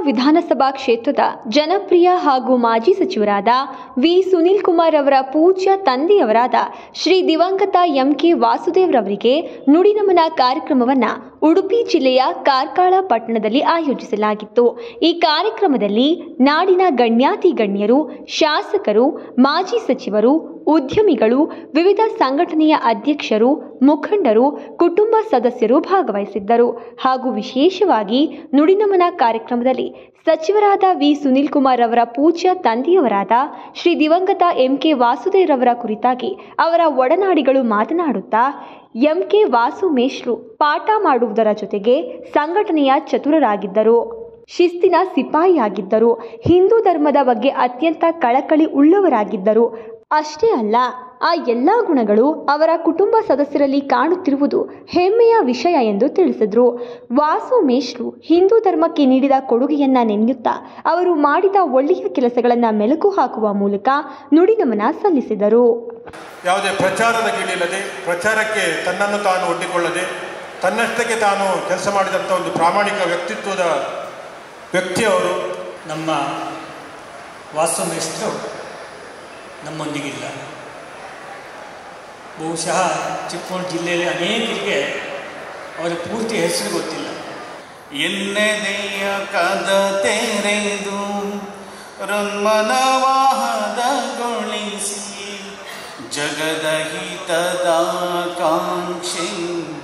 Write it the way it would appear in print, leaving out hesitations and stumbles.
ವಿಧಾನಸಭಾ ಕ್ಷೇತ್ರದ ಜನಪ್ರಿಯ ಹಾಗೂ ಮಾಜಿ ಸಚಿವರಾದ ವಿ ಸುನೀಲ್ ಕುಮಾರ್ ಅವರ ಪೂಜ್ಯ ತಂದೆಯವರಾದ ಶ್ರೀ ದಿವಂಗತ ಎಂ.ಕೆ. ವಾಸುದೇವರವರಿಗೆ ನುಡಿನಮನ ಕಾರ್ಯಕ್ರಮವನ್ನು ಉಡುಪಿ ಜಿಲ್ಲೆಯ ಕಾರ್ಕಳ ಪಟ್ಟಣದಲ್ಲಿ ಆಯೋಜಿಸಲಾಗಿತ್ತು. ಈ ಕಾರ್ಯಕ್ರಮದಲ್ಲಿ ನಾಡಿನ ಗಣ್ಯಾತಿ ಗಣ್ಯರು, ಶಾಸಕರು, ಮಾಜಿ ಸಚಿವರು, ಉದ್ಯಮಿಗಳು, ವಿವಿಧ ಸಂಘಟನೆಯ ಅಧ್ಯಕ್ಷರು, ಮುಖಂಡರು, ಕುಟುಂಬ ಸದಸ್ಯರು ಭಾಗವಹಿಸಿದ್ದರು. ಹಾಗೂ ವಿಶೇಷವಾಗಿ ನುಡಿನಮನ ಕಾರ್ಯಕ್ರಮದಲ್ಲಿ ಸಚಿವರಾದ ವಿ ಸುನೀಲ್ ಕುಮಾರ್ ಅವರ ಪೂಜ್ಯ ತಂದೆಯವರಾದ ಶ್ರೀ ದಿವಂಗತ ಎಂ.ಕೆ. ವಾಸುದೇವರವರ ಕುರಿತಾಗಿ ಅವರ ಒಡನಾಡಿಗಳು ಮಾತನಾಡುತ್ತಾ, ಎಂ.ಕೆ. ವಾಸು ಮೇಷ್ಟ್ರು ಪಾಠ ಮಾಡುವುದರ ಜೊತೆಗೆ ಸಂಘಟನೆಯ ಚತುರರಾಗಿದ್ದರು, ಶಿಸ್ತಿನ ಸಿಪಾಯಿಯಾಗಿದ್ದರು, ಹಿಂದೂ ಧರ್ಮದ ಬಗ್ಗೆ ಅತ್ಯಂತ ಕಳಕಳಿ ಉಳ್ಳವರಾಗಿದ್ದರು. ಅಷ್ಟೇ ಅಲ್ಲ, ಆ ಎಲ್ಲ ಗುಣಗಳು ಅವರ ಕುಟುಂಬ ಸದಸ್ಯರಲ್ಲಿ ಕಾಣುತ್ತಿರುವುದು ಹೆಮ್ಮೆಯ ವಿಷಯ ಎಂದು ತಿಳಿಸಿದರು. ವಾಸು ಮೇಷ್ಟ್ರು ಹಿಂದೂ ಧರ್ಮಕ್ಕೆ ನೀಡಿದ ಕೊಡುಗೆಯನ್ನ ನೆನೆಯುತ್ತಾ ಅವರು ಮಾಡಿದ ಒಳ್ಳೆಯ ಕೆಲಸಗಳನ್ನು ಮೆಲುಕು ಹಾಕುವ ಮೂಲಕ ನುಡಿನಮನ ಸಲ್ಲಿಸಿದರು. ಯಾವುದೇ ಪ್ರಚಾರದ ಗೀಳಿಲ್ಲದೆ, ಪ್ರಚಾರಕ್ಕೆ ತನ್ನನ್ನು ತಾನು ಒಡ್ಡಿಕೊಳ್ಳದೆ, ತನ್ನಷ್ಟಕ್ಕೆ ತಾನು ಕೆಲಸ ಮಾಡಿದಂಥ ಒಂದು ಪ್ರಾಮಾಣಿಕ ವ್ಯಕ್ತಿತ್ವದ ವ್ಯಕ್ತಿಯವರು ನಮ್ಮ ವಾಸು ಮೇಷ್ಟ್ರು ನಮ್ಮೊಂದಿಗಿಲ್ಲ. ಬಹುಶಃ ಚಿಕ್ಕಮಗಳೂರು ಜಿಲ್ಲೆಯಲ್ಲಿ ಅನೇಕರಿಗೆ ಅವರ ಪೂರ್ತಿ ಹೆಸರು ಗೊತ್ತಿಲ್ಲ. ಎನ್ನೆದೆಯ ಕದ ತೆರೆದು ಋನ್ಮನವಾಹದಗೊಳಿಸಿ ಜಗದ ಹಿತದ ಕಾಂಕ್ಷೆಯಿಂದ